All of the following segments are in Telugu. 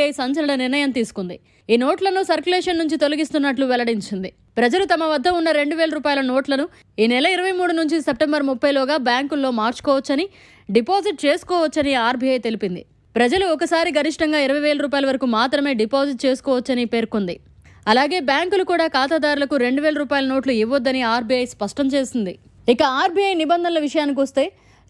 ఆర్బీఐ సంచలన నిర్ణయం తీసుకుంది. ఈ నోట్లను సర్క్యులేషన్ నుంచి తొలగిస్తున్నట్లు వెల్లడించింది. ప్రజలు తమ వద్ద ఉన్న 2,000 రూపాయల నోట్లను ఈ నెల 23 నుంచి సెప్టెంబర్ 30లోగా బ్యాంకుల్లో మార్చుకోవచ్చని, డిపాజిట్ చేసుకోవచ్చని ఆర్బీఐ తెలిపింది. ప్రజలు ఒకసారి గరిష్టంగా 20,000 రూపాయల వరకు మాత్రమే డిపాజిట్ చేసుకోవచ్చని పేర్కొంది. అలాగే బ్యాంకులు కూడా ఖాతాదారులకు 2,000 రూపాయల నోట్లు ఇవ్వొద్దని ఆర్బీఐ స్పష్టం చేసింది. ఇక ఆర్బీఐ నిబంధనల విషయానికి వస్తే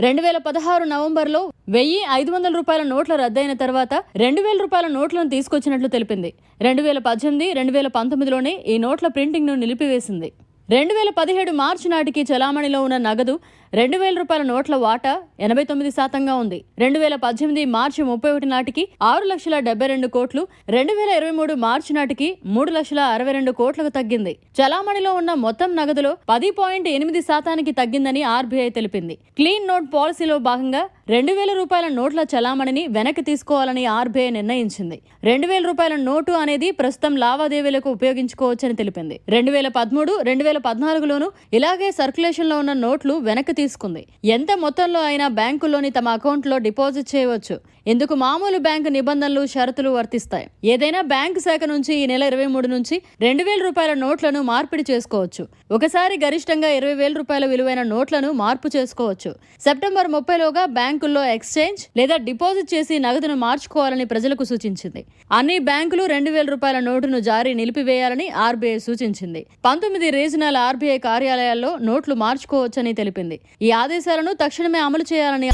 2016 నవంబర్లో 1,500 రూపాయల నోట్ల రద్దయిన తర్వాత 2,000 రూపాయల నోట్లను తీసుకొచ్చినట్లు తెలిపింది. 2018, 2019లోనే ఈ నోట్ల ప్రింటింగ్ను నిలిపివేసింది. 2017 మార్చి నాటికి చలామణిలో ఉన్న నగదు 2,000 రూపాయల నోట్ల వాటా 89%గా ఉంది. 2018 మార్చి 31 నాటికి 6,72 కోట్లు, 2023 మార్చి నాటికి 3,62 కోట్లకు తగ్గింది. చలామణిలో ఉన్న మొత్తం నగదులో 10.8% తగ్గిందని ఆర్బీఐ తెలిపింది. క్లీన్ నోట్ పాలసీలో భాగంగా 2,000 రూపాయల నోట్ల చలామణిని వెనక్కి తీసుకోవాలని ఆర్బీఐ నిర్ణయించింది. 2,000 రూపాయల నోటు అనేది ప్రస్తుతం లావాదేవీలకు ఉపయోగించుకోవచ్చని తెలిపింది. 2013, 2014లోనూ ఇలాగే సర్క్యులేషన్లో ఉన్న నోట్లు వెనక్కి తీసుకుంది. ఎంత మొత్తంలో అయినా బ్యాంకుల్లోని తమ అకౌంట్లో డిపాజిట్ చేయవచ్చు. ఇందుకు మామూలు బ్యాంకు నిబంధనలు, షరతులు వర్తిస్తాయి. ఏదైనా బ్యాంకు శాఖ నుంచి ఈ నెల 23 నుంచి 2,000 రూపాయల నోట్లను మార్పిడి చేసుకోవచ్చు. ఒకసారి గరిష్టంగా 20,000 రూపాయల విలువైన నోట్లను మార్పు చేసుకోవచ్చు. సెప్టెంబర్ 30లోగా బ్యాంకుల్లో ఎక్స్చేంజ్ లేదా డిపాజిట్ చేసి నగదును మార్చుకోవాలని ప్రజలకు సూచించింది. అన్ని బ్యాంకులు 2,000 రూపాయల నోటును జారీ నిలిపివేయాలని ఆర్బీఐ సూచించింది. 19 రీజనల్ ఆర్బీఐ కార్యాలయాల్లో నోట్లు మార్చుకోవచ్చని తెలిపింది. ఈ ఆదేశాలను తక్షణమే అమలు చేయాలని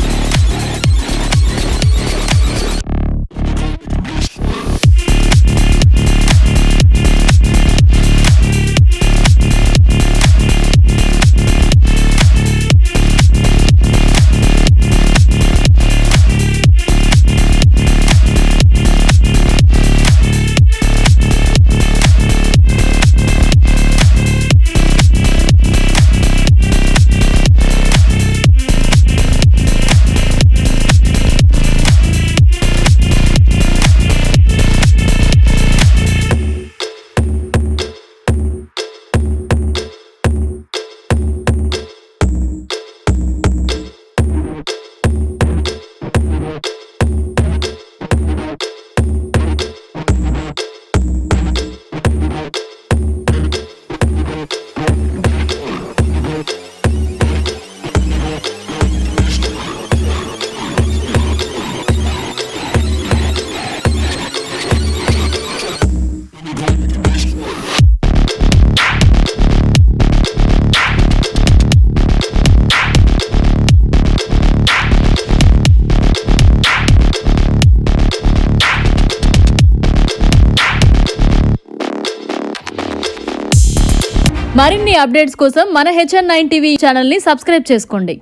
మరిన్ని అప్డేట్స్ కోసం మన HN9 టీవీ ఛానల్ని సబ్స్క్రైబ్ చేసుకోండి.